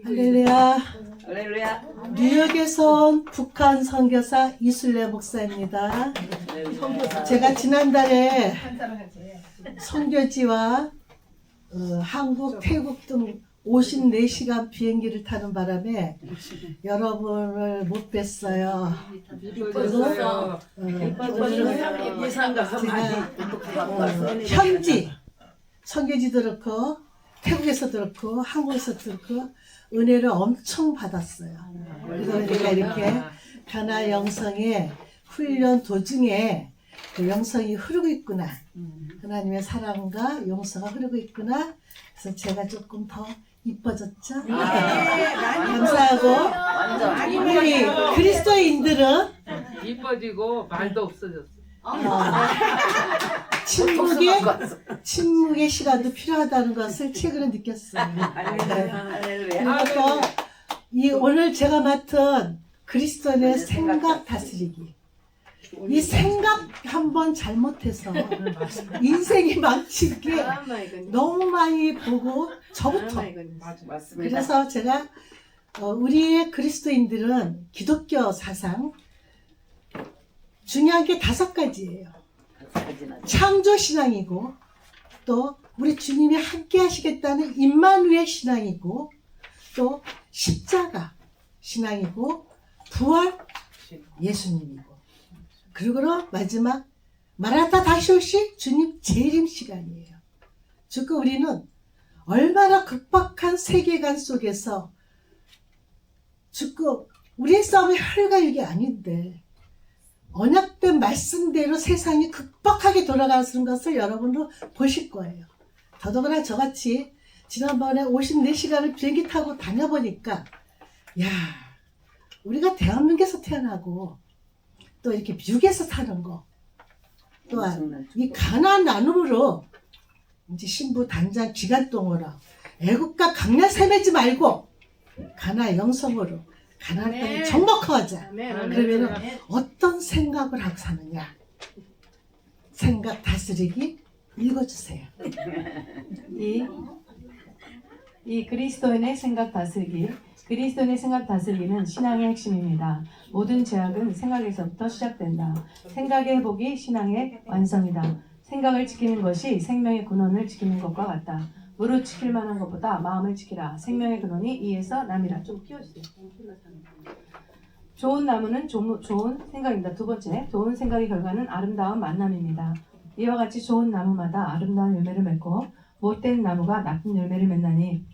할렐루야. 할렐루야. 뉴욕에서 온 북한 선교사 이순례 목사입니다. 제가 지난달에 선교지와 한국, 태국 등 54시간 비행기를 타는 바람에 여러분을 못 뵀어요. 그리고 오늘은 제가 현지 선교지도 그렇고 태국에서도 그렇고 한국에서도 그렇고 은혜를 엄청 받았어요. 그래서 제가 이렇게 가나 영성의 훈련 도중에 그 영성이 흐르고 있구나. 하나님의 사랑과 용서가 흐르고 있구나. 그래서 제가 조금 더 이뻐졌죠? 감사하고 우리 그리스도인들은 이뻐지고 말도 없어졌어. 침묵의 시간도 필요하다는 것을 최근에 느꼈어요. 그리고 또 오늘 제가 맡은 그리스도인의 생각 다스리기. 이 생각 한번 잘못해서 인생이 망친 게 너무 많이 보고 저부터. 그래서 제가 우리의 그리스도인들은 기독교 사상 중요한 게 5가지예요. 창조 신앙이고 또 우리 주님이 함께 하시겠다는 임마누엘 신앙이고 또 십자가 신앙이고 부활 예수님이고 그리고 마지막 마라타 다시 오실 주님 재림 시간이에요. 즉 우리는 얼마나 급박한 세계관 속에서 즉 우리의 싸움이 혈과육이 아닌데 언약된 말씀대로 세상이 급박하게 돌아가는 것을 여러분도 보실 거예요. 더더구나 저같이 지난번에 54시간을 비행기 타고 다녀보니까 야 우리가 대한민국에서 태어나고 또 이렇게 미국에서 타는 거 또한 이 가나안 나눔으로 이제 신부 단장 기간 동안으로 애국가 강렬 세매지 말고 가나 영성으로 가나안 땅에 정복하자. 그러면 어떤 생각을 하고 사느냐? 생각 다스리기 읽어주세요. 이 그리스도인의 생각 다스리기. 그리스도인의 생각 다스리기는 신앙의 핵심입니다. 모든 제약은 생각에서부터 시작된다. 생각의 회복이 신앙의 완성이다. 생각을 지키는 것이 생명의 근원을 지키는 것과 같다. 무릇 지킬 만한 것보다 마음을 지키라. 생명의 근원이 이에서 남이라. 좀 키워주세요. 좋은 나무는 좋은 생각입니다. 2번째, 좋은 생각의 결과는 아름다운 만남입니다. 이와 같이 좋은 나무마다 아름다운 열매를 맺고 못된 나무가 나쁜 열매를 맺나니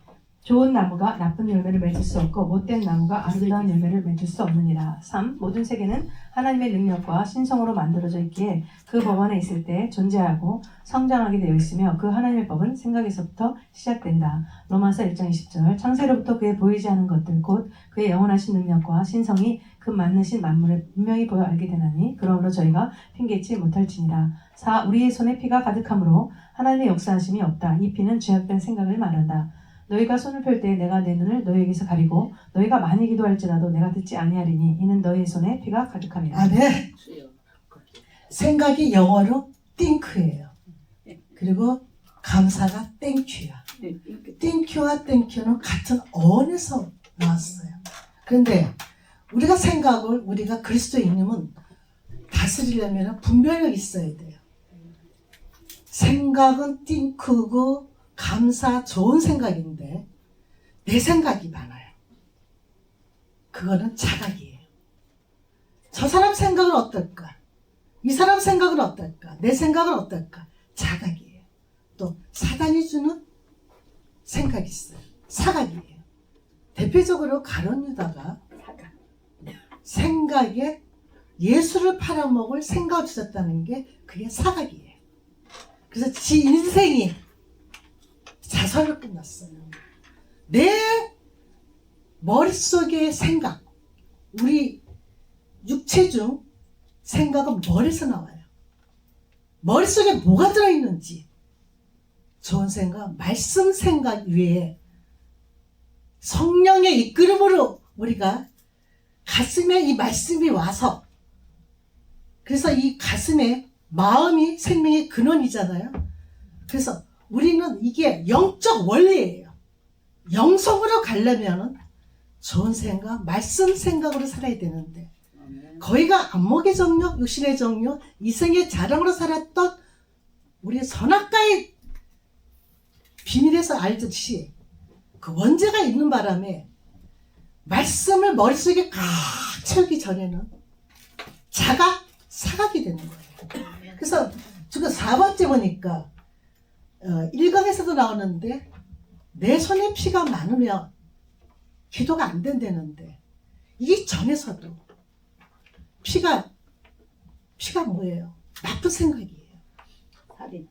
좋은 나무가 나쁜 열매를 맺을 수 없고 못된 나무가 아름다운 열매를 맺을 수 없느니라. 3. 모든 세계는 하나님의 능력과 신성으로 만들어져 있기에 그 법 안에 있을 때 존재하고 성장하게 되어 있으며 그 하나님의 법은 생각에서부터 시작된다. 로마서 1장 20절. 창세로부터 그의 보이지 않은 것들 곧 그의 영원하신 능력과 신성이 그 만드신 만물을 분명히 보여 알게 되나니 그러므로 저희가 핑계치 못할지니라. 4. 우리의 손에 피가 가득함으로 하나님의 역사하심이 없다. 이 피는 죄악된 생각을 말한다. 너희가 손을 펼 때 내가 내 눈을 너희에게서 가리고 너희가 많이 기도할지라도 내가 듣지 아니하리니 이는 너희의 손에 피가 가득함이라. 네. 생각이 영어로 think예요. 그리고 감사가 thank야. think와 thank는 같은 어원에서 나왔어요. 그런데 우리가 생각을 우리가 그리스도인이면 다스리려면 분별력이 있어야 돼요. 생각은 think고 감사 좋은 생각인데 내 생각이 많아요. 그거는 자각이에요. 저 사람 생각은 어떨까? 이 사람 생각은 어떨까? 내 생각은 어떨까? 자각이에요. 또 사단이 주는 생각이 있어요. 사각이에요. 대표적으로 가룟 유다가 생각에 예수를 팔아먹을 생각을 주셨다는 게 그게 사각이에요. 그래서 지 인생이 자살로 끝났어요. 내 머릿속의 생각, 우리 육체 중 생각은 머리에서 나와요. 머릿속에 뭐가 들어있는지 좋은 생각, 말씀 생각 위에 성령의 이끌음으로 우리가 가슴에 이 말씀이 와서 그래서 이 가슴에 마음이 생명의 근원이잖아요. 그래서 우리는 이게 영적 원리예요. 영성으로 가려면 좋은 생각, 말씀 생각으로 살아야 되는데 거기가 안목의 정욕, 육신의 정욕, 이생의 자랑으로 살았던 우리 선악과의 비밀에서 알듯이 그 원죄가 있는 바람에 말씀을 머릿속에 꽉 채우기 전에는 사각이 되는 거예요. 그래서 지금 4번째 보니까 1강에서도 나오는데 내 손에 피가 많으면 기도가 안 된다는데 이 전에서도 피가 뭐예요? 나쁜 생각이에요.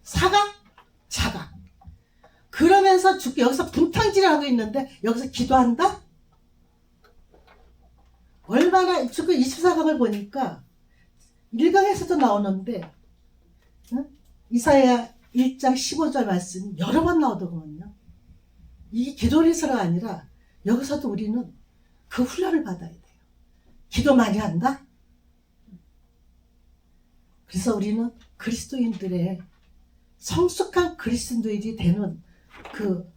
자각. 그러면서 죽게 여기서 분탕질을 하고 있는데 여기서 기도한다? 얼마나 지금 24강을 보니까 1강에서도 나오는데 이사야 1장 15절 말씀 여러 번 나오더군요. 이게 기도해서가 아니라 여기서도 우리는 그 훈련을 받아야 돼요. 기도 많이 한다? 그래서 우리는 그리스도인들의 성숙한 그리스도인이 되는 그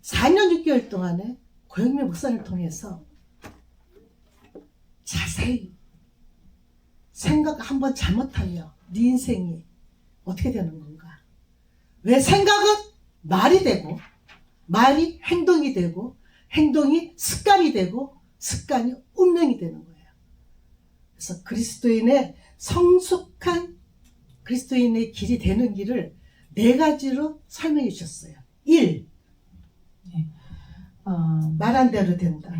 4년 6개월 동안에 고영미 목사를 통해서 자세히 생각 한번 잘못하면 네 인생이 어떻게 되는 건가? 왜 생각은 말이 되고 말이 행동이 되고 행동이 습관이 되고 습관이 운명이 되는 거예요. 그래서 그리스도인의 성숙한 그리스도인의 길이 되는 길을 4가지로 설명해 주셨어요. 1. 말한 대로 된다.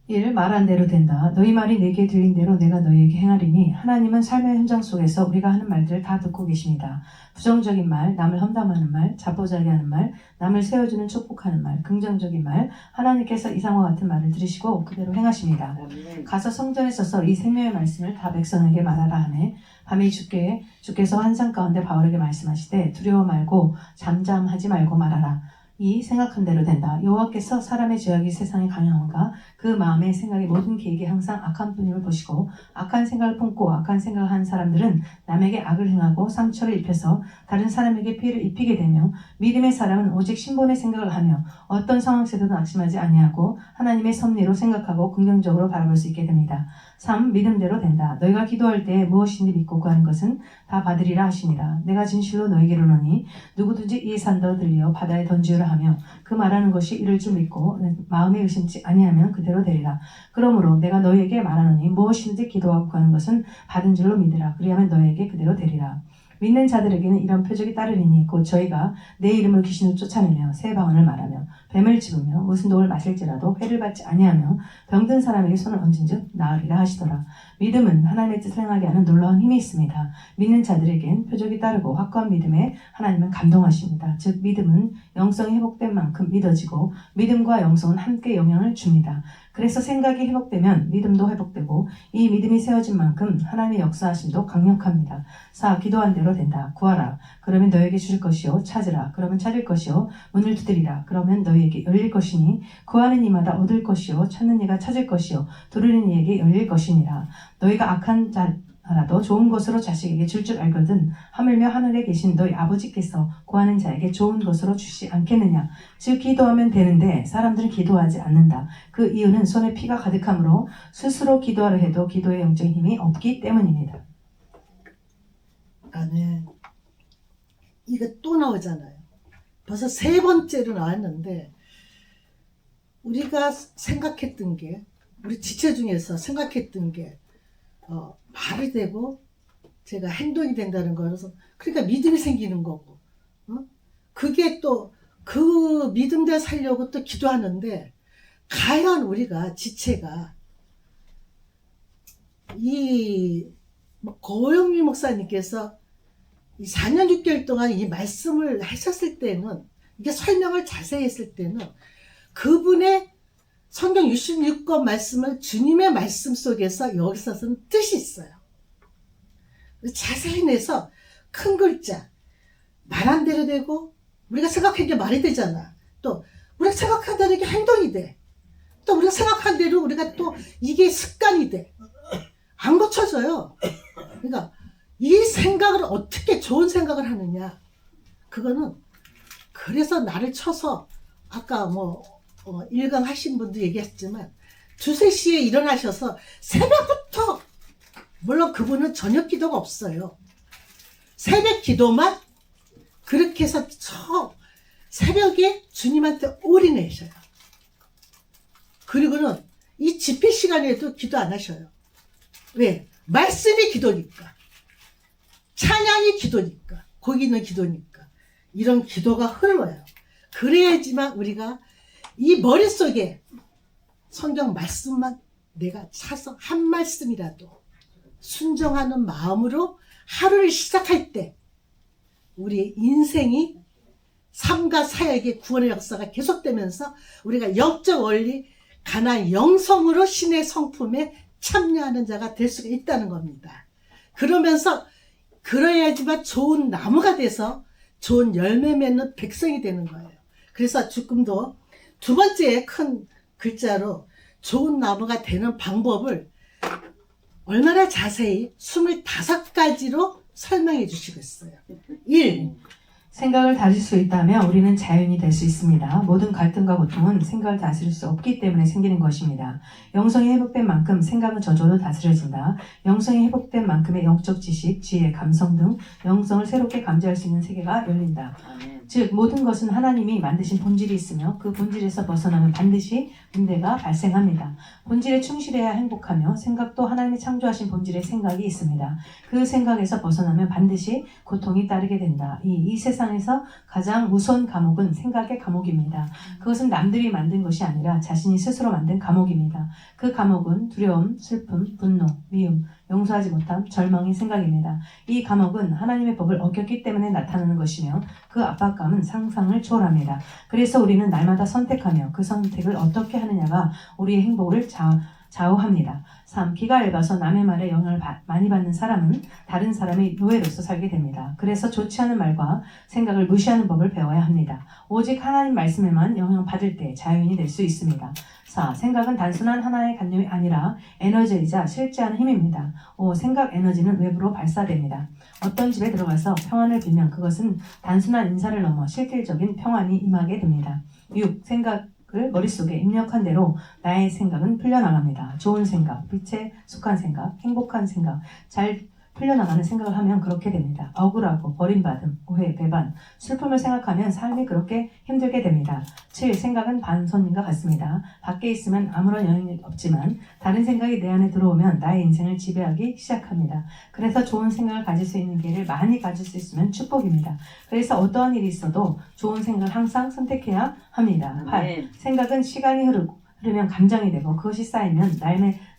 1. 말한 대로 된다. 너희 말이 내게 들린 대로 내가 너희에게 행하리니 하나님은 삶의 현장 속에서 우리가 하는 말들을 다 듣고 계십니다. 부정적인 말, 남을 험담하는 말, 자포자기하는 말, 남을 세워주는 축복하는 말, 긍정적인 말, 하나님께서 이상과 같은 말을 들으시고 그대로 행하십니다. 가서 성전에 서서 이 생명의 말씀을 다 백성에게 말하라 하매 밤이 주께서 환상 가운데 바울에게 말씀하시되 두려워 말고 잠잠하지 말고 말하라. 이 생각한 대로 된다. 여호와께서 사람의 죄악이 세상에 강영한가 그 마음의 생각의 모든 계획이 항상 악한 뿐임을 보시고 악한 생각을 품고 악한 생각을 하는 사람들은 남에게 악을 행하고 상처를 입혀서 다른 사람에게 피해를 입히게 되며 믿음의 사람은 오직 신본의 생각을 하며 어떤 상황 속에서도 낙심하지 아니하고 하나님의 섭리로 생각하고 긍정적으로 바라볼 수 있게 됩니다. 3. 믿음대로 된다. 너희가 기도할 때 무엇이니 믿고 구하는 것은 다 받으리라 하시니라. 내가 진실로 너희에게 이르노니 누구든지 이 산더러 들려 바다에 던지으라 하며 그 말하는 것이 이를 줄 믿고 마음에 의심치 아니하면 그대로 되리라. 그러므로 내가 너희에게 말하노니 무엇이든지 기도하고 구하는 것은 받은 줄로 믿으라. 그리하면 너희에게 그대로 되리라. 믿는 자들에게는 이런 표적이 따르리니 곧 저희가 내 이름으로 귀신을 쫓아내며 새 방언을 말하며 뱀을 집으며 무슨 독을 마실지라도 해를 받지 아니하며 병든 사람에게 손을 얹은즉 나으리라 하시더라. 믿음은 하나님의 뜻을 행하게 하는 놀라운 힘이 있습니다. 믿는 자들에겐 표적이 따르고 확고한 믿음에 하나님은 감동하십니다. 즉 믿음은 영성이 회복된 만큼 믿어지고 믿음과 영성은 함께 영향을 줍니다. 그래서 생각이 회복되면 믿음도 회복되고 이 믿음이 세워진 만큼 하나님의 역사하심도 강력합니다. 4. 기도한 대로 된다. 구하라. 그러면 너에게 주실 것이요. 찾으라. 그러면 찾을 것이요. 문을 두드리라. 그러면 너희에게 열릴 것이니 구하는 이마다 얻을 것이요. 찾는 이가 찾을 것이요. 두드리는 이에게 열릴 것이니라. 너희가 악한 자라도 좋은 것으로 자식에게 줄 줄 알거든 하물며 하늘에 계신 너희 아버지께서 구하는 자에게 좋은 것으로 주시 않겠느냐. 즉 기도하면 되는데 사람들은 기도하지 않는다. 그 이유는 손에 피가 가득하므로 스스로 기도하려 해도 기도의 영적인 힘이 없기 때문입니다. 아멘. 이거 또 나오잖아요. 벌써 3번째로 나왔는데 우리가 생각했던 게 우리 지체 중에서 생각했던 게 말이 되고 제가 행동이 된다는 거라서 그러니까 믿음이 생기는 거고 그게 또 그 믿음대로 살려고 또 기도하는데 과연 우리가 지체가 이 고영미 목사님께서 이 4년 6개월 동안 이 말씀을 하셨을 때는 이게 설명을 자세히 했을 때는 그분의 성경 66권 말씀을 주님의 말씀 속에서 여기서는 뜻이 있어요. 자세히 내서 큰 글자 말한 대로 되고 우리가 생각한 게 말이 되잖아. 또 우리가 생각한 대로 이게 행동이 돼. 또 우리가 생각한 대로 우리가 또 이게 습관이 돼. 안 고쳐져요. 그러니까 이 생각을 어떻게 좋은 생각을 하느냐. 그거는 그래서 나를 쳐서 아까 뭐 1강 하신 분도 얘기했지만 2, 3시에 일어나셔서 새벽부터, 물론 그분은 저녁 기도가 없어요. 새벽 기도만 그렇게 해서 새벽에 주님한테 올인하셔요. 그리고는 이 집회 시간에도 기도 안 하셔요. 왜? 말씀이 기도니까. 찬양이 기도니까. 거기는 기도니까. 이런 기도가 흘러요. 그래야지만 우리가 이 머릿속에 성경 말씀만 내가 차서 한 말씀이라도 순종하는 마음으로 하루를 시작할 때 우리의 인생이 삶과 사역의 구원의 역사가 계속되면서 우리가 영적 원리, 가난 영성으로 신의 성품에 참여하는 자가 될 수가 있다는 겁니다. 그러면서 그래야지만 좋은 나무가 돼서 좋은 열매 맺는 백성이 되는 거예요. 그래서 주금도 두 번째 큰 글자로 좋은 나무가 되는 방법을 얼마나 자세히 25가지로 설명해 주시고 있어요. 1. 생각을 다질 수 있다면 우리는 자연이 될 수 있습니다. 모든 갈등과 고통은 생각을 다스릴 수 없기 때문에 생기는 것입니다. 영성이 회복된 만큼 생각은 저절로 다스려진다. 영성이 회복된 만큼의 영적 지식, 지혜, 감성 등 영성을 새롭게 감지할 수 있는 세계가 열린다. 즉 모든 것은 하나님이 만드신 본질이 있으며 그 본질에서 벗어나면 반드시 문제가 발생합니다. 본질에 충실해야 행복하며 생각도 하나님이 창조하신 본질의 생각이 있습니다. 그 생각에서 벗어나면 반드시 고통이 따르게 된다. 이 세상에서 가장 무서운 감옥은 생각의 감옥입니다. 그것은 남들이 만든 것이 아니라 자신이 스스로 만든 감옥입니다. 그 감옥은 두려움, 슬픔, 분노, 미움, 용서하지 못함, 절망의 생각입니다. 이 감옥은 하나님의 법을 어겼기 때문에 나타나는 것이며 그 압박감은 상상을 초월합니다. 그래서 우리는 날마다 선택하며 그 선택을 어떻게 하느냐가 우리의 행복을 좌우합니다. 3. 귀가 얇아서 남의 말에 영향을 많이 받는 사람은 다른 사람의 노예로서 살게 됩니다. 그래서 좋지 않은 말과 생각을 무시하는 법을 배워야 합니다. 오직 하나님 말씀에만 영향받을 때 자유인이 될 수 있습니다. 4. 생각은 단순한 하나의 관념이 아니라 에너지이자 실제하는 힘입니다. 5. 생각 에너지는 외부로 발사됩니다. 어떤 집에 들어가서 평안을 빌면 그것은 단순한 인사를 넘어 실질적인 평안이 임하게 됩니다. 6. 생각을 머릿속에 입력한 대로 나의 생각은 풀려나갑니다. 좋은 생각, 빛에 속한 생각, 행복한 생각, 잘 풀려나가는 생각을 하면 그렇게 됩니다. 억울하고 버림받음, 오해, 배반, 슬픔을 생각하면 삶이 그렇게 힘들게 됩니다. 7. 생각은 반선인과 같습니다. 밖에 있으면 아무런 영향이 없지만 다른 생각이 내 안에 들어오면 나의 인생을 지배하기 시작합니다. 그래서 좋은 생각을 가질 수 있는 기회를 많이 가질 수 있으면 축복입니다. 그래서 어떠한 일이 있어도 좋은 생각을 항상 선택해야 합니다. 8. 생각은 시간이 흐르면 감정이 되고 그것이 쌓이면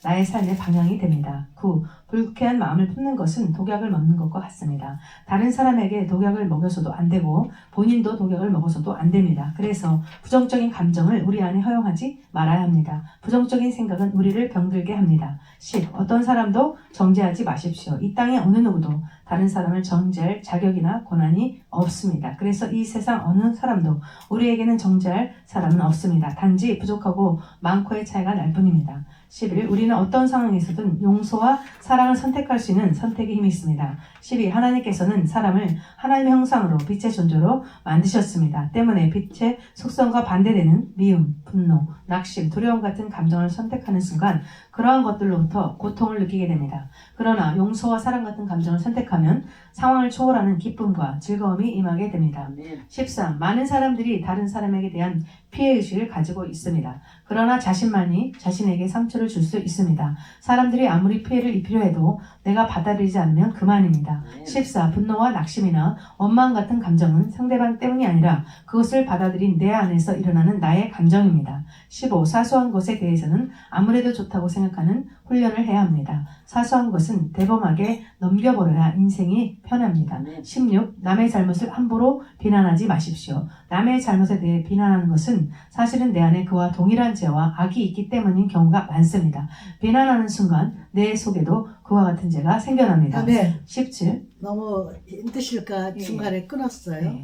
나의 삶의 방향이 됩니다. 9. 불쾌한 마음을 품는 것은 독약을 먹는 것과 같습니다. 다른 사람에게 독약을 먹여서도 안 되고 본인도 독약을 먹어서도 안 됩니다. 그래서 부정적인 감정을 우리 안에 허용하지 말아야 합니다. 부정적인 생각은 우리를 병들게 합니다. 10. 어떤 사람도 정죄하지 마십시오. 이 땅에 어느 누구도 다른 사람을 정죄할 자격이나 권한이 없습니다. 그래서 이 세상 어느 사람도 우리에게는 정죄할 사람은 없습니다. 단지 부족하고 많고의 차이가 날 뿐입니다. 11. 우리는 어떤 상황에서든 용서와 사랑을 선택할 수 있는 선택의 힘이 있습니다. 12. 하나님께서는 사람을 하나님의 형상으로 빛의 존재로 만드셨습니다. 때문에 빛의 속성과 반대되는 미움, 분노, 낙심, 두려움 같은 감정을 선택하는 순간 그러한 것들로부터 고통을 느끼게 됩니다. 그러나 용서와 사랑 같은 감정을 선택하면 상황을 초월하는 기쁨과 즐거움이 임하게 됩니다. 13. 많은 사람들이 다른 사람에게 대한 피해의식을 가지고 있습니다. 그러나 자신만이 자신에게 상처를 줄 수 있습니다. 사람들이 아무리 피해를 입히려 해도 내가 받아들이지 않으면 그만입니다. 14. 분노와 낙심이나 원망 같은 감정은 상대방 때문이 아니라 그것을 받아들인 내 안에서 일어나는 나의 감정입니다. 15. 사소한 것에 대해서는 아무래도 좋다고 생각하는 훈련을 해야 합니다. 사소한 것은 대범하게 넘겨버려야 인생이 편합니다. 16. 남의 잘못을 함부로 비난하지 마십시오. 남의 잘못에 대해 비난하는 것은 사실은 내 안에 그와 동일한 죄와 악이 있기 때문인 경우가 많습니다. 비난하는 순간 내 속에도 그와 같은 죄가 생겨납니다. 네. 17. 너무 힘드실까 중간에 끊었어요. 네.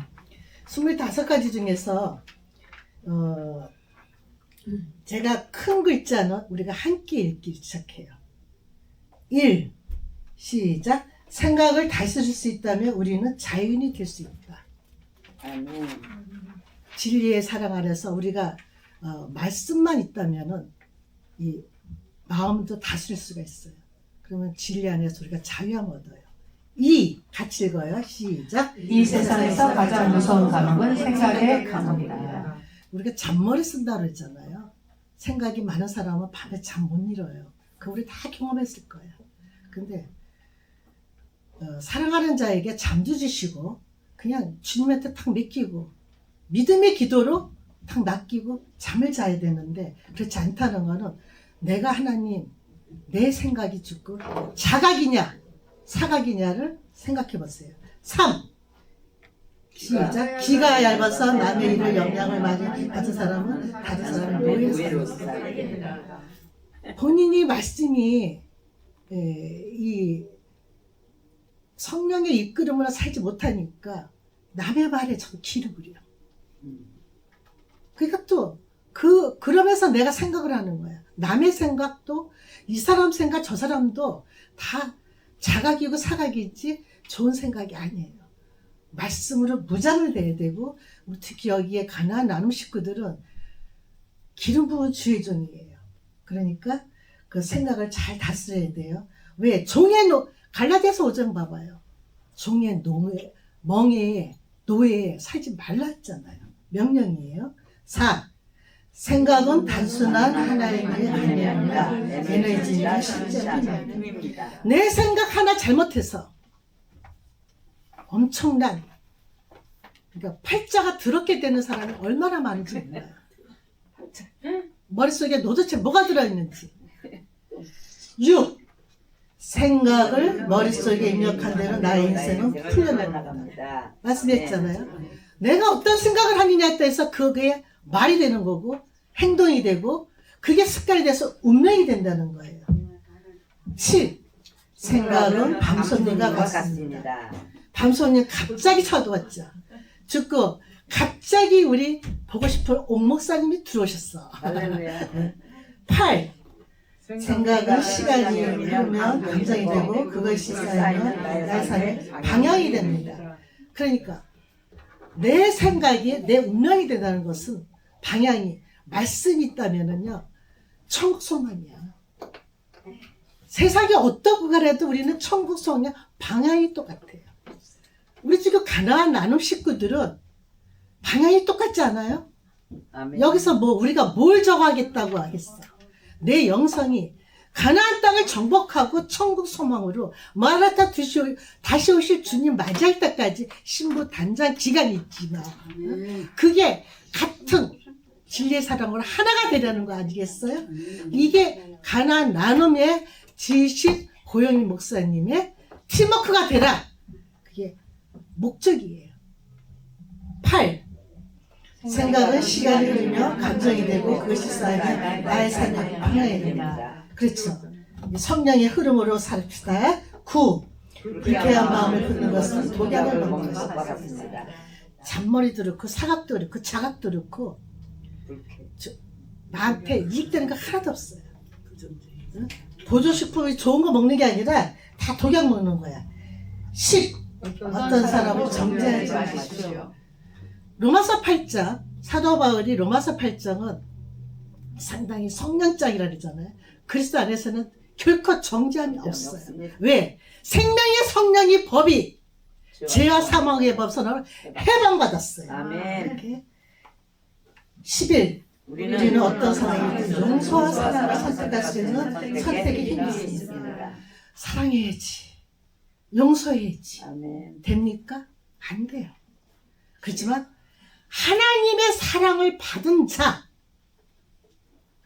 25가지 중에서 제가 큰 글자는 우리가 함께 읽기 시작해요. 1. 시작. 생각을 다스릴 수 있다면 우리는 자유인이 될 수 있다. 진리의 사랑 아래서 우리가 말씀만 있다면은 이 마음도 다스릴 수가 있어요. 그러면 진리 안에서 우리가 자유함 얻어요. 이 같이 읽어요. 시작. 이 세상에서 가장 무서운 감옥은 생각의 감옥이다. 우리가 잔머리 쓴다 그랬잖아요. 생각이 많은 사람은 밤에 잠 못 이뤄요. 그 우리 다 경험했을 거예요. 근데 사랑하는 자에게 잠도 주시고 그냥 주님한테 탁 맡기고 믿음의 기도로 탁 맡기고 잠을 자야 되는데 그렇지 않다는 거는 내가 하나님 내 생각이 죽고 자각이냐 사각이냐를 생각해 보세요. 3. 시작. 귀가 얇아서 남의 일을 영향을 많이 받은 사람은 다른 사람의 노예로 살게 된다. 본인이 말씀이 이 성령의 이끌음으로 살지 못하니까 남의 말에 전 귀를 부려. 그러니까 또 그러면서 내가 생각을 하는 거야. 남의 생각도 이 사람 생각 저 사람도 다 자각이고 사각이지 좋은 생각이 아니에요. 말씀으로 무장을 내야 되고 특히 여기에 가나안 나눔 식구들은 기름 부은 주의 종이에요. 그러니까 그 생각을 잘 다스려야 돼요. 왜? 갈라디아서 5장 봐봐요. 종의 멍에 노예에 살지 말라 했잖아요. 명령이에요. 4. 생각은 단순한 하나의 일이 아니라 에너지의 실제입니다. 내 생각 하나 잘못해서 엄청난 그러니까 팔자가 더럽게 되는 사람이 얼마나 많은지 몰라요. 머릿속에 도대체 뭐가 들어있는지. 6. 생각을 머릿속에 입력한 대로 나의 인생은 풀려나갑니다. 말씀했잖아요. 내가 어떤 생각을 하느냐에 따라서 그게 말이 되는 거고 행동이 되고 그게 습관이 돼서 운명이 된다는 거예요. 7. 생각은 밤송이가 같습니다. 밤송이 갑자기 찾아왔죠. 죽고 갑자기 우리 보고 싶은 옥 목사님이 들어오셨어. 8. 생각은 시간이 흐르면 감정이 되고 그것이 쌓이면 나의 삶의 방향이 됩니다. 그러니까 내 생각이 내 운명이 된다는 것은 방향이 말씀이 있다면은요 천국 소망이야. 세상이 어떻고 가래도 우리는 천국 소망 방향이 똑같아요. 우리 지금 가나안 나눔 식구들은 방향이 똑같지 않아요? 아멘. 여기서 뭐 우리가 뭘 정하겠다고 하겠어. 내 영성이 가나안 땅을 정복하고 천국 소망으로 마라타 다시 오실 주님 맞이할 때까지 신부 단장 기간이 있지만 그게 같은 진리의 사랑으로 하나가 되려는 거 아니겠어요? 이게 가나안 나눔의 지식 고영희 목사님의 팀워크가 되라. 그게 목적이에요. 8. 생각은 시간이 흐르며 감정이 되고 그것이 쌓이면 나의 삶의 방향이 됩니다. 그렇죠. 성령의 흐름으로 삽시다. 9. 불쾌한 마음을 품는 것은 독약을 먹는 것과 같습니다. 잔머리도 그렇고 사각도 그렇고 자각도 그렇고 나한테 이익되는 거 하나도 없어요. 응? 보조식품이 좋은 거 먹는 게 아니라 다 독약 먹는 거야. 10. 어떤 사람을 정죄하지 마십시오. 로마서 8장 사도 바울이 로마서 8장은 상당히 성령장이라 그러잖아요. 그리스도 안에서는 결코 정죄함이 없어요. 왜? 생명의 성령이 법이 죄와 사망의 법 선언을 해방받았어요. 아멘. 11. 우리는 어떤 상황이든 용서와 사랑을 선택할 수 있는 선택의 힘이 있습니다. 사랑해야지. 용서해야지. 아멘. 됩니까? 안 돼요. 그렇지만 하나님의 사랑을 받은 자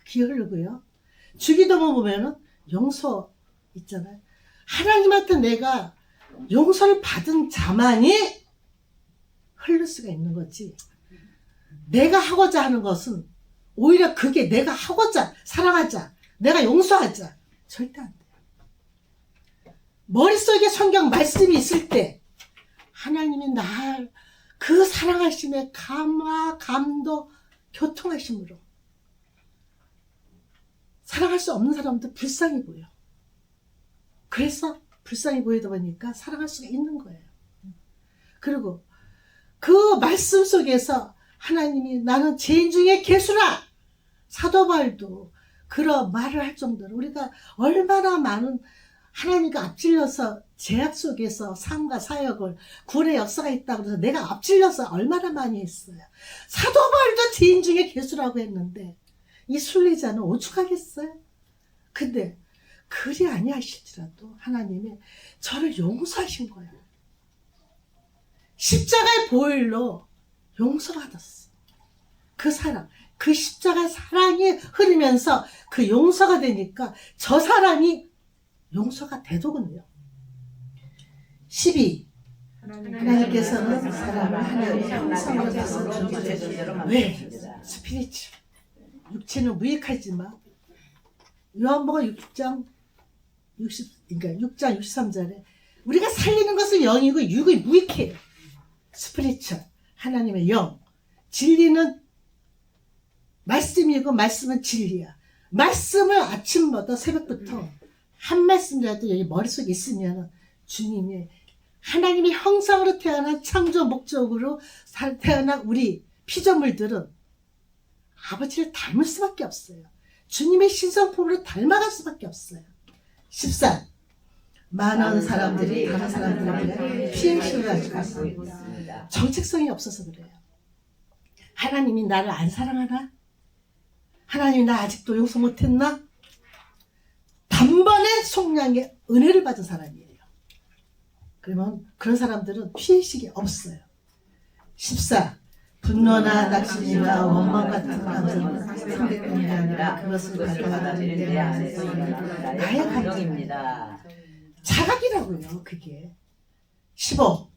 기억을고요. 주기도문 보면은 용서 있잖아요. 하나님한테 내가 용서를 받은 자만이 흘릴 수가 있는 거지. 내가 하고자 하는 것은 오히려 그게 내가 하고자 사랑하자 내가 용서하자 절대 안 돼요. 머릿속에 성경 말씀이 있을 때 하나님이 날 그 사랑하심에 감화, 감도, 교통하심으로 사랑할 수 없는 사람도 불쌍히 보여. 그래서 불쌍히 보이다 보니까 사랑할 수가 있는 거예요. 그리고 그 말씀 속에서 하나님이 나는 죄인 중에 괴수라. 사도 바울도 그런 말을 할 정도로 우리가 얼마나 많은 하나님과 앞질러서 죄악 속에서 삶과 사역을 구원의 역사가 있다고 해서 내가 앞질러서 얼마나 많이 했어요. 사도 바울도 죄인 중에 괴수라고 했는데 이 순례자는 오죽하겠어요? 근데 그리 아니하시더라도 하나님이 저를 용서하신 거예요. 십자가의 보혈로 용서받았어. 그 사랑, 그 십자가의 사랑이 흐르면서 그 용서가 되니까 저 사람이 용서가 되더군요. 12. 하나님께서는 사람을 하나님의 형상으로 다서 존재해주시는 왜? 스피리추. 육체는 무익하지만 요한복음 6장 63절에 우리가 살리는 것은 영이고 육이 무익해요. 스피리추. 하나님의 영. 진리는 말씀이고 말씀은 진리야. 말씀을 아침부터 새벽부터 한 말씀이라도 여기 머릿속에 있으면 주님이 하나님의 형상으로 태어난 창조 목적으로 태어난 우리 피조물들은 아버지를 닮을 수밖에 없어요. 주님의 신성품으로 닮아갈 수밖에 없어요. 14. 많은 사람들이 다른 사람들에게 피해의식을 가지고 있습니다. 정체성이 없어서 그래요. 하나님이 나를 안 사랑하나? 하나님이 나 아직도 용서 못했나? 단번에 속량의 은혜를 받은 사람이에요. 그러면 그런 사람들은 피해의식이 없어요. 14. 분노나 낙심이나 원망 같은 감정은 상대편이 아니라 그것을 받아들이는 내 안에서 일어나는 나의 감정입니다. 자각이라고요. 그게. 15.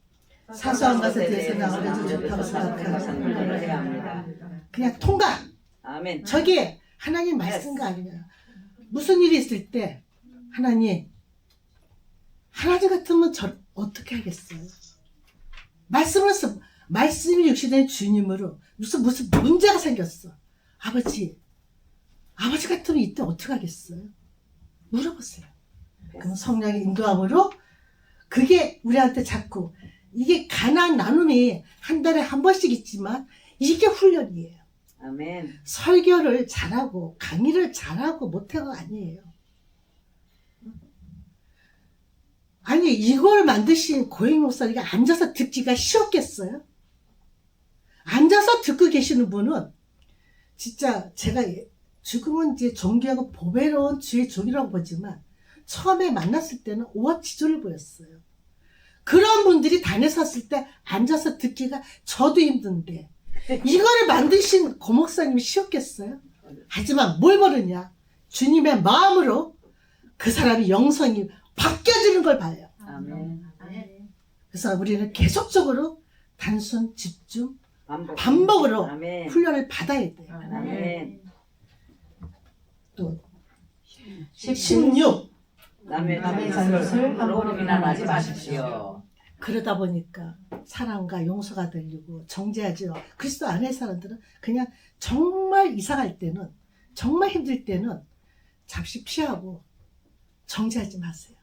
사소한 것에 대해서 나오려도 좋다고 생각하는 그냥 통감. 아멘. 저게 하나님 말씀가 아니냐. 무슨 일이 있을 때 하나님 같으면 저 어떻게 하겠어요? 말씀이 육신된 주님으로 무슨 문제가 생겼어. 아버지 같으면 이때 어떻게 하겠어요? 물어보세요. 그럼 성령의 인도함으로 그게 우리한테 자꾸 이게 가난 나눔이 한 달에 한 번씩 있지만 이게 훈련이에요. 아멘. 설교를 잘하고 강의를 잘하고 못해가 아니에요. 아니 이걸 만드신 고행 목사님이 앉아서 듣기가 쉬웠겠어요? 앉아서 듣고 계시는 분은 진짜 제가 지금은 이제 존귀하고 보배로운 주의 종이라고 보지만 처음에 만났을 때는 오합지졸을 보였어요. 그런 분들이 단에 섰을 때 앉아서 듣기가 저도 힘든데 이거를 만드신 고 목사님이 쉬웠겠어요? 하지만 뭘 모르냐? 주님의 마음으로 그 사람이 영성이 바뀌어지는 걸 봐요. 아멘. 그래서 우리는 계속적으로 단순 집중 반복으로 아멘. 훈련을 받아야 돼요. 아멘. 또 16. 남의 남의 잘못을 잘못을 함부로 비난하지 마십시오. 그러다 보니까 사랑과 용서가 들리고 정죄하지요. 그리스도 안의 사람들은 그냥 정말 이상할 때는 정말 힘들 때는 잠시 피하고 정죄하지 마세요.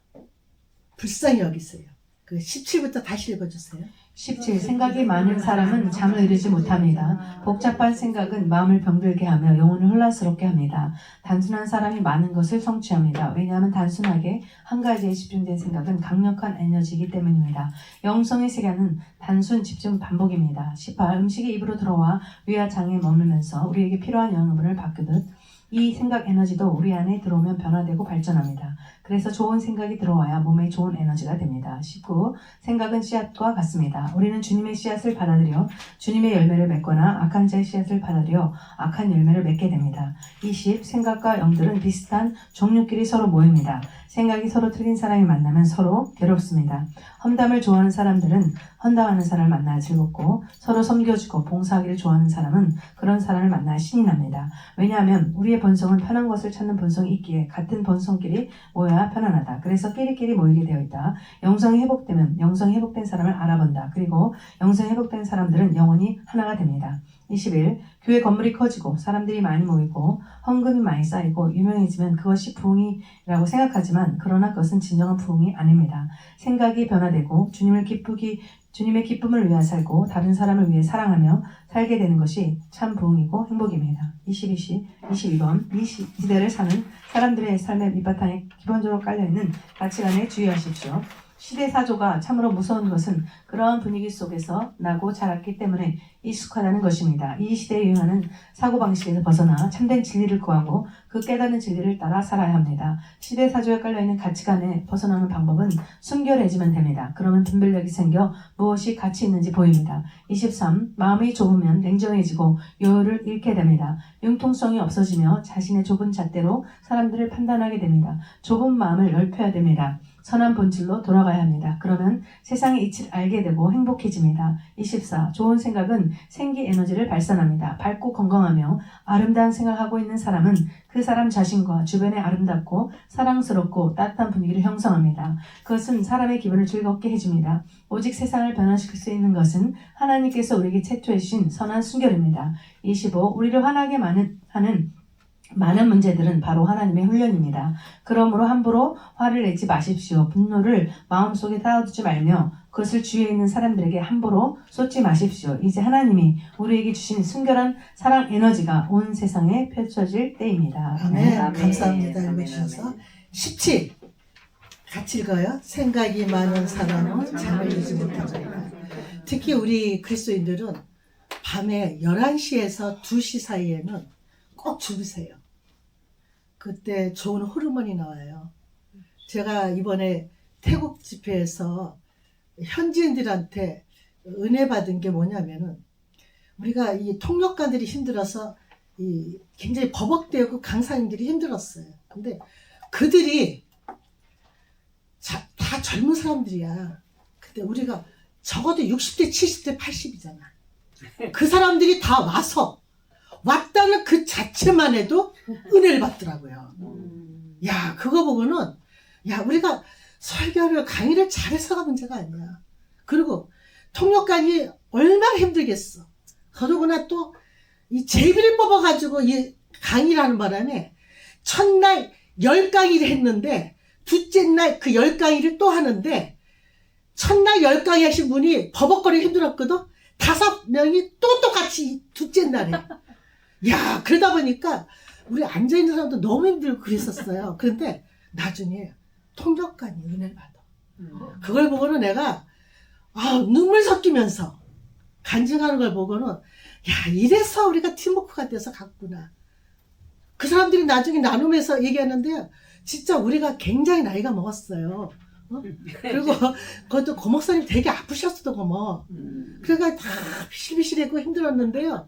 불쌍히 여기세요. 그 17부터 다시 읽어주세요. 17. 생각이 많은 사람은 잠을 이루지 못합니다. 복잡한 생각은 마음을 병들게 하며 영혼을 혼란스럽게 합니다. 단순한 사람이 많은 것을 성취합니다. 왜냐하면 단순하게 한 가지에 집중된 생각은 강력한 에너지이기 때문입니다. 영성의 세계는 단순 집중 반복입니다. 18. 음식이 입으로 들어와 위와 장에 머물면서 우리에게 필요한 영양분을 받거든 이 생각 에너지도 우리 안에 들어오면 변화되고 발전합니다. 그래서 좋은 생각이 들어와야 몸에 좋은 에너지가 됩니다. 19. 생각은 씨앗과 같습니다. 우리는 주님의 씨앗을 받아들여 주님의 열매를 맺거나 악한 자의 씨앗을 받아들여 악한 열매를 맺게 됩니다. 20. 생각과 영들은 비슷한 종류끼리 서로 모입니다. 생각이 서로 틀린 사람이 만나면 서로 괴롭습니다. 험담을 좋아하는 사람들은 헌담하는 사람을 만나야 즐겁고 서로 섬겨주고 봉사하기를 좋아하는 사람은 그런 사람을 만나야 신이 납니다. 왜냐하면 우리의 본성은 편한 것을 찾는 본성이 있기에 같은 본성끼리 모여야 편안하다. 그래서 끼리끼리 모이게 되어 있다. 영성이 회복되면 영성이 회복된 사람을 알아본다. 그리고 영성이 회복된 사람들은 영원히 하나가 됩니다. 21. 교회 건물이 커지고 사람들이 많이 모이고 헌금이 많이 쌓이고 유명해지면 그것이 부흥이라고 생각하지만 그러나 그것은 진정한 부흥이 아닙니다. 생각이 변화되고 주님을 기쁘게 주님의 기쁨을 위하여 살고 다른 사람을 위해 사랑하며 살게 되는 것이 참 부흥이고 행복입니다. 22번 이 시대를 사는 사람들의 삶의 밑바탕에 기본적으로 깔려있는 가치관에 주의하십시오. 시대사조가 참으로 무서운 것은 그러한 분위기 속에서 나고 자랐기 때문에 익숙하다는 것입니다. 이 시대에 유행하는 사고방식에서 벗어나 참된 진리를 구하고 그 깨닫는 진리를 따라 살아야 합니다. 시대사조에 깔려있는 가치관에 벗어나는 방법은 순결해지면 됩니다. 그러면 분별력이 생겨 무엇이 가치 있는지 보입니다. 23. 마음이 좁으면 냉정해지고 여유를 잃게 됩니다. 융통성이 없어지며 자신의 좁은 잣대로 사람들을 판단하게 됩니다. 좁은 마음을 넓혀야 됩니다. 선한 본질로 돌아가야 합니다. 그러면 세상의 이치를 알게 되고 행복해집니다. 24. 좋은 생각은 생기 에너지를 발산합니다. 밝고 건강하며 아름다운 생각을 하고 있는 사람은 그 사람 자신과 주변의 아름답고 사랑스럽고 따뜻한 분위기를 형성합니다. 그것은 사람의 기분을 즐겁게 해줍니다. 오직 세상을 변화시킬 수 있는 것은 하나님께서 우리에게 채토해 주신 선한 순결입니다. 25. 우리를 화나게 하는 많은 문제들은 바로 하나님의 훈련입니다. 그러므로 함부로 화를 내지 마십시오. 분노를 마음속에 쌓아두지 말며 그것을 주위에 있는 사람들에게 함부로 쏟지 마십시오. 이제 하나님이 우리에게 주신 순결한 사랑 에너지가 온 세상에 펼쳐질 때입니다. 아멘. 아멘. 감사합니다. 아멘. 읽어주셔서. 아멘. 17. 같이 읽어요. 생각이 많은 사람은 잠을 이루지 못합니다. 특히 우리 그리스도인들은 밤에 11시에서 2시 사이에는 꼭 주무세요. 그때 좋은 호르몬이 나와요. 제가 이번에 태국 집회에서 현지인들한테 은혜 받은 게 뭐냐면은 우리가 이 통역관들이 힘들어서 굉장히 버벅대고 강사님들이 힘들었어요. 근데 그들이 다 젊은 사람들이야. 근데 우리가 적어도 60대, 70대, 80이잖아. 그 사람들이 다 왔다는 그 자체만 해도 은혜를 받더라고요. 야, 그거 보고는 야, 우리가 설교를 강의를 잘해서가 문제가 아니야. 그리고 통역관이 얼마나 힘들겠어. 더더구나 또 이 제비를 뽑아가지고 이 강의를 하는 바람에 첫날 10강의를 했는데 둘째 날 그 10강의를 또 하는데 첫날 10강의 하신 분이 버벅거리기 힘들었거든. 5명이 또 똑같이 둘째 날에. 야, 그러다 보니까 우리 앉아있는 사람도 너무 힘들고 그랬었어요. 그런데 나중에 통역관이 은혜를 받아. 그걸 보고는 내가 눈물 섞이면서 간증하는 걸 보고는 야, 이래서 우리가 팀워크가 돼서 갔구나. 그 사람들이 나중에 나누면서 얘기하는데요. 진짜 우리가 굉장히 나이가 먹었어요. 그리고 그것도 고목사님 되게 아프셨어도 고모. 그러니까 다 비실비실하고 힘들었는데요.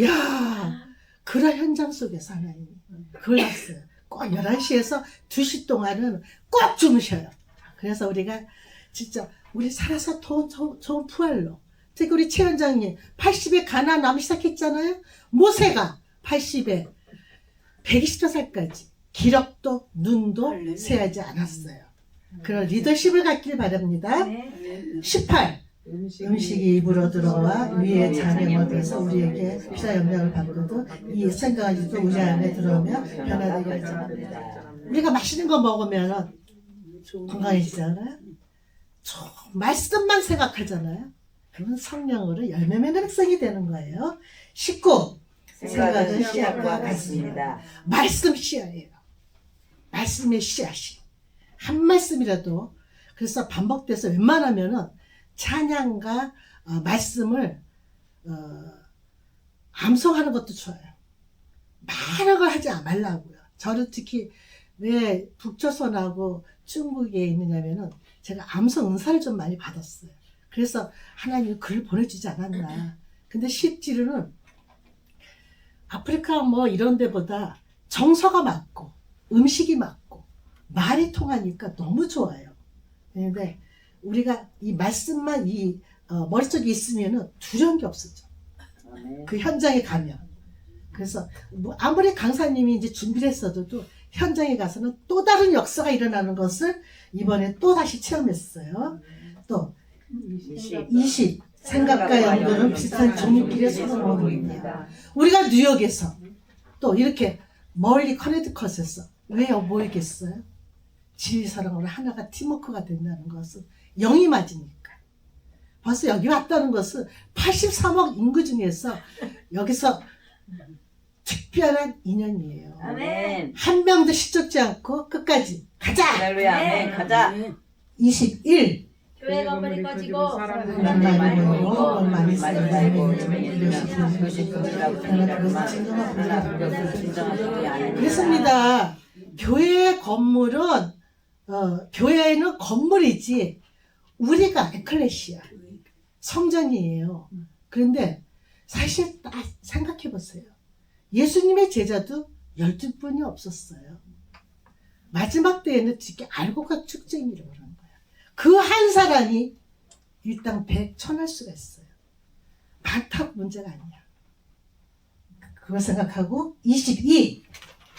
야, 그런 현장 속에서 하나님이 그걸 봤어요. 꼭 11시에서 2시 동안은 꼭 주무셔요. 그래서 우리가 진짜 우리 살아서 좋은 부활로 특히 우리 최 원장님 80에 가나 나무 시작했잖아요. 모세가 80에 120살까지 기력도 눈도 세하지 않았어요. 그런 리더십을 갖길 바랍니다. 18. 음식이 입으로 들어와 위에 잔에 먹여서 우리에게 피자 영향을 받고도 이 생각이 또 우리 안에 들어오면 변화되게 하잖아요. 우리가 맛있는 거 먹으면 건강해지잖아요. 말씀만 생각하잖아요. 그러면 성령으로 열매 맺는 백성이 되는 거예요. 19. 생각은 씨앗과 같습니다. 말씀 씨앗이에요. 말씀의 씨앗이. 한 말씀이라도 그래서 반복돼서 웬만하면은 찬양과 말씀을 암송하는 것도 좋아요. 많은 걸 하지 말라고요. 저는 특히 왜 북조선하고 중국에 있느냐면은 제가 암송 은사를 좀 많이 받았어요. 그래서 하나님이 글을 보내주지 않았나. 근데 실제로는 아프리카 뭐 이런 데보다 정서가 맞고 음식이 맞고 말이 통하니까 너무 좋아요. 그런데 우리가 이 말씀만 머릿속에 있으면은 두려운 게 없어져. 그 현장에 가면. 그래서 뭐 아무리 강사님이 이제 준비를 했어도 현장에 가서는 또 다른 역사가 일어나는 것을 이번에 또 다시 체험했어요. 또 20. 생각과 연구는 비슷한 종류끼리의 소문입니다. 우리가 뉴욕에서 또 이렇게 멀리 커네티컷에서 왜 모이겠어요? 진리 사랑으로 하나가 팀워크가 된다는 것은 영이 맞으니까. 벌써 여기 왔다는 것은 83억 인구 중에서 여기서 특별한 인연이에요. 아멘. 한 명도 시적지 않고 끝까지 가자. 할렐루야. 아멘. 가자. 21. 교회 건물이 커지고 사람들이 많이 많이 모이고 모이고 많이 많이 쓰고 살고 많이 그것이 그것이라고 생각하지만 그것은 진정한 것이 아닙니다. 그렇습니다. 교회의 건물은 교회는 건물이지 우리가 에클레시아 성전이에요. 그런데 사실 딱 생각해 보세요. 예수님의 제자도 12분이 없었어요. 마지막 때에는 특히 알고가 축쟁이라고 그런 거야. 그 한 사람이 일당 100, 1000할 수가 있어요. 많다고 문제가 아니야. 그걸 생각하고 22.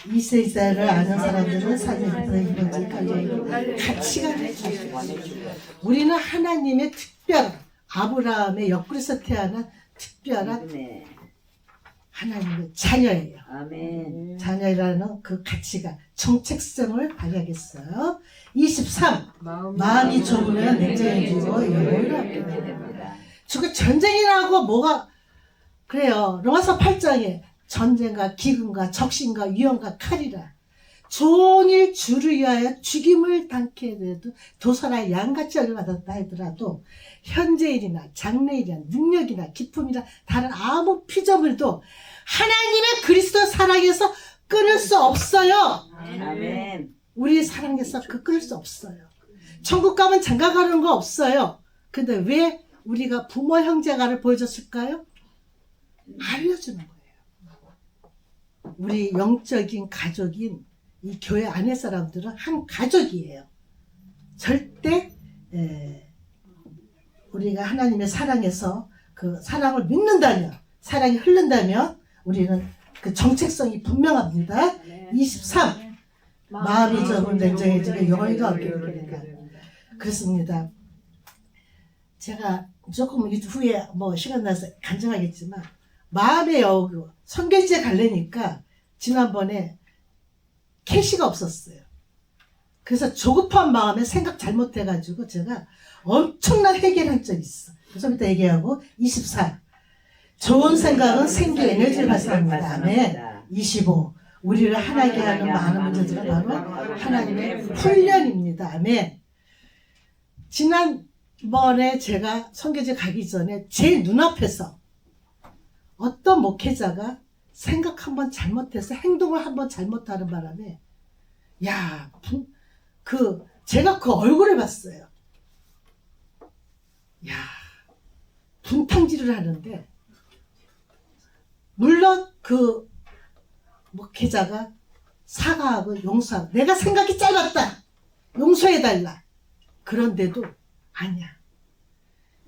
이 세상을 아는 사람들은 삶에서 이루어질 가정의 가치관을 가지고 우리는 하나님의 특별한 아브라함의 옆구리에서 태어난 특별한 네. 하나님의 자녀예요. 아멘. 자녀라는 그 가치가 정체성을 발휘하겠어요. 23. 마음이 좁으면 냉정해지고 영혼을 얻게 됩니다. 지금 전쟁이라고 뭐가 그래요. 로마서 8장에 전쟁과 기근과 적신과 위험과 칼이라 종일 주를 위하여 죽임을 당케 되도 도살아 양같이 열받았다 하더라도 현재일이나 장래일이나 능력이나 기품이나 다른 아무 피조물도 하나님의 그리스도 사랑에서 끊을 수 없어요. 아멘. 우리 사랑에서 끊을 수 없어요. 천국 가면 장가 가는 거 없어요. 근데 왜 우리가 부모 형제가를 보여줬을까요? 알려주는 거예요. 우리 영적인 가족인 이 교회 안의 사람들은 한 가족이에요. 절대 우리가 하나님의 사랑에서 그 사랑을 믿는다면, 사랑이 흐른다면 우리는 그 정체성이 분명합니다. 23. 마음이 좁은 냉정해지고 영혼이가 얻게 됩니다. 그렇습니다. 제가 조금 후에 뭐 시간 나서 간증하겠지만 마음의 여우 선교지에 가려니까 지난번에 캐시가 없었어요. 그래서 조급한 마음에 생각 잘못해가지고 제가 엄청난 회개를 한 적이 있어. 좀 이따 얘기하고 24. 좋은 생각은 생기 에너지를 발산합니다. 아멘. 25. 우리를 하나게 하는 많은 문제들은 바로 하나님의 훈련입니다. 아멘. 지난번에 제가 선교지 가기 전에 제 눈앞에서 어떤 목회자가 생각 한번 잘못해서 행동을 한번 잘못하는 바람에 제가 그 얼굴을 봤어요. 분탕질을 하는데 물론 그 목회자가 사과하고 용서하고 내가 생각이 짧았다. 용서해달라. 그런데도 아니야.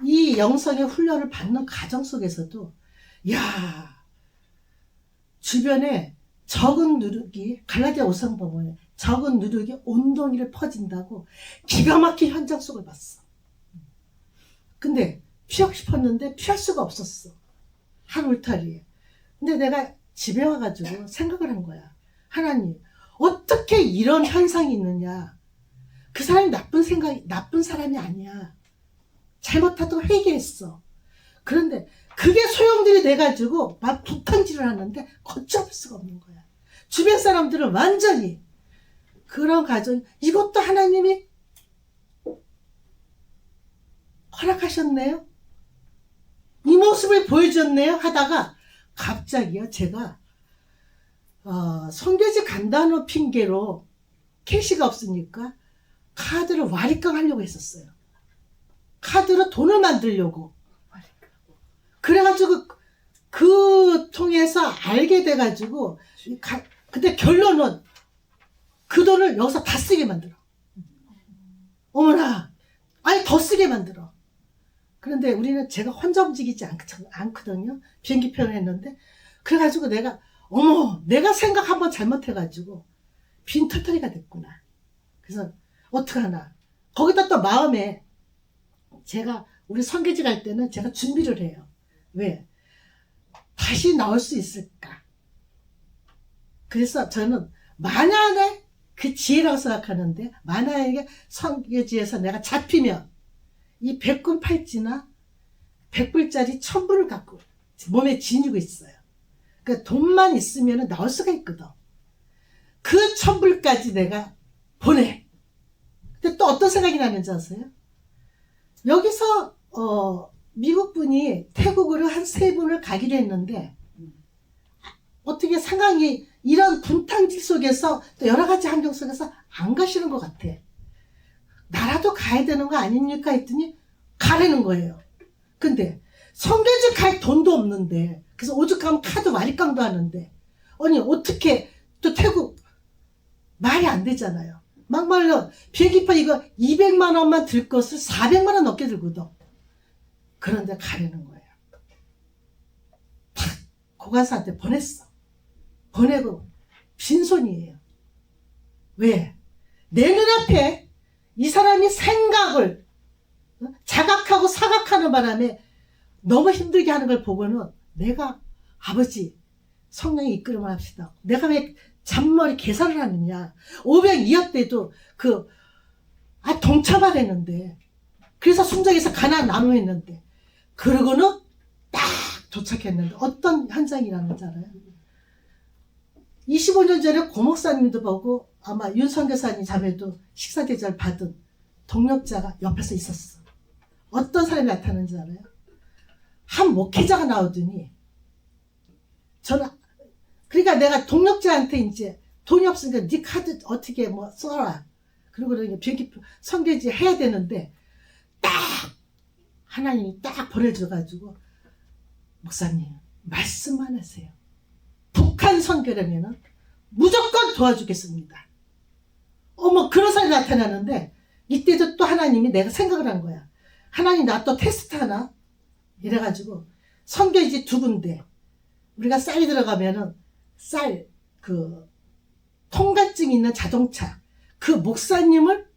이 영성의 훈련을 받는 과정 속에서도 주변에 적은 누룩이 갈라디아 5장 보면 적은 누룩이 온동이를 퍼진다고 기가 막힌 현장 속을 봤어. 근데 피하고 싶었는데 피할 수가 없었어. 한 울타리에. 근데 내가 집에 와가지고 생각을 한 거야. 하나님, 어떻게 이런 현상이 있느냐. 그 사람이 나쁜 사람이 아니야. 잘못하다고 회개했어. 그런데 그게 소용들이 돼가지고 막 북한질을 하는데 걷잡을 수가 없는 거야. 주변 사람들은 완전히 그런 가정, 이것도 하나님이 허락하셨네요. 이 모습을 보여줬네요 하다가 갑자기요 제가 선교지 간다는 핑계로 캐시가 없으니까 카드를 와리깡 하려고 했었어요. 카드로 돈을 만들려고. 그래가지고 그 통해서 알게 돼가지고 근데 결론은 그 돈을 여기서 다 쓰게 만들어. 어머나, 아니 더 쓰게 만들어. 그런데 우리는 제가 혼자 움직이지 않거든요. 비행기 표현을 했는데 그래가지고 내가 생각 한번 잘못해가지고 빈털터리가 됐구나. 그래서 어떡하나. 거기다 또 마음에 제가 우리 선교지 갈 때는 제가 준비를 해요. 왜? 다시 나올 수 있을까? 그래서 저는 만약에 그 지혜라고 생각하는데 만약에 선교지에서 내가 잡히면 이 백군 팔찌나 100불짜리 1000불을 갖고 몸에 지니고 있어요. 그러니까 돈만 있으면 나올 수가 있거든. 그 1000불까지 내가 보내. 근데 또 어떤 생각이 나는지 아세요? 여기서 미국 분이 태국으로 한 3분을 가기로 했는데 어떻게 상황이 이런 분탕질 속에서 또 여러 가지 환경 속에서 안 가시는 것 같아. 나라도 가야 되는 거 아닙니까 했더니 가라는 거예요. 근데 성교지 갈 돈도 없는데, 그래서 오죽하면 카드割り勘도 하는데, 아니 어떻게 또 태국 말이 안 되잖아요. 막말로 비행기표 이거 200만 원만 들 것을 400만 원 넘게 들거든. 그런데 가려는 거예요. 탁 고관사한테 보냈어. 보내고 빈손이에요. 왜? 내 눈앞에 이 사람이 생각을 자각하고 사각하는 바람에 너무 힘들게 하는 걸 보고는 내가 아버지 성령이 이끌음을 합시다. 내가 왜 잔머리 계산을 하느냐. 502억 때도 동참하랬는데 그래서 순정에서 가난 나눔했는데 그러고는 딱 도착했는데 어떤 현장이라는지 알아요? 25년 전에 고 목사님도 보고 아마 윤선교사님 자매도 식사대접을 받은 동력자가 옆에서 있었어. 어떤 사람이 나타나는지 알아요? 한 목회자가 나오더니 저는 그러니까 내가 동력자한테 이제 돈이 없으니까 네 카드 어떻게 뭐 써라. 그리고 비행기표 선교지 해야 되는데 딱 하나님이 딱 보내줘가지고 목사님 말씀만 하세요. 북한 선교라면은 무조건 도와주겠습니다. 어머 그런 사람이 나타나는데 이때도 또 하나님이 내가 생각을 한 거야. 하나님 나 또 테스트 하나? 이래가지고 선교지 2군데 우리가 쌀이 들어가면은 쌀 통관증 있는 자동차 그 목사님을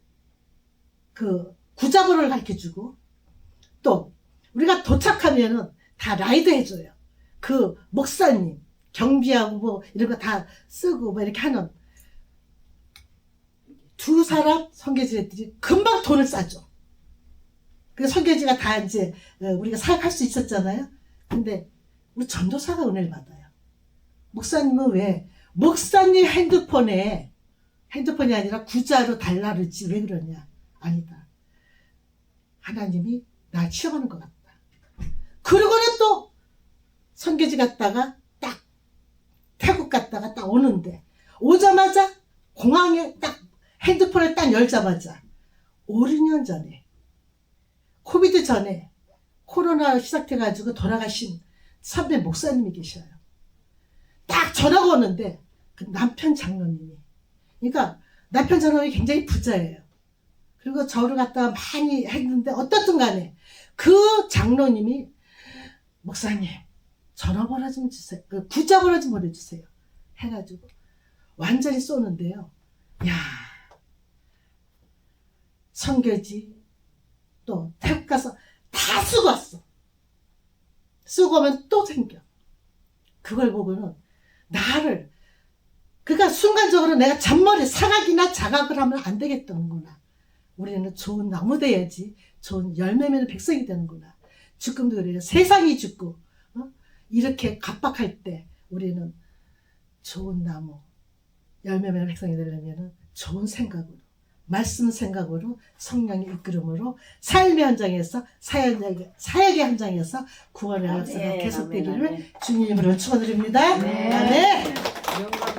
구자보를 가르쳐주고 또 우리가 도착하면은 다 라이드 해줘요. 그 목사님 경비하고 뭐 이런 거 다 쓰고 뭐 이렇게 하는 2사람 선교지들이 금방 돈을 싸줘. 그 선교지가 다 이제 우리가 사역할 수 있었잖아요. 근데 우리 전도사가 은혜를 받아요. 목사님은 왜? 목사님 핸드폰이 아니라 구자로 달라 그러지 왜 그러냐? 아니다. 하나님이 나 취업하는 것 같다. 그러고는 또 선교지 갔다가 딱 태국 갔다가 딱 오는데 오자마자 공항에 딱 핸드폰을 딱 열자마자 5, 6년 전에 코비드 전에 코로나 시작돼가지고 돌아가신 선배 목사님이 계셔요. 딱 전화가 오는데 그 남편 장로님이 그러니까 남편 장로님이 굉장히 부자예요. 그리고 저를 갖다가 많이 했는데 어떻든 간에 그 장로님이 목사님 전화번호 좀 주세요. 구자번호 좀 보내주세요. 해가지고 완전히 쏘는데요. 야 선교지 또 태국 가서 다 쓰고 왔어. 쓰고 오면 또 생겨. 그걸 보고는 나를 그러니까 순간적으로 내가 잔머리 사각이나 자각을 하면 안 되겠다는구나. 우리는 좋은 나무 돼야지 좋은 열매 맺는 백성이 되는구나. 죽음도 그래요. 세상이 죽고 이렇게 갑박할 때 우리는 좋은 나무 열매 맺는 백성이 되려면 좋은 생각으로 말씀 생각으로 성령의 이끌음으로 삶의 현장에서 사역의 현장에서 구원의 역사가 계속되기를 주님으로 축원드립니다. 아멘. 아멘. 영광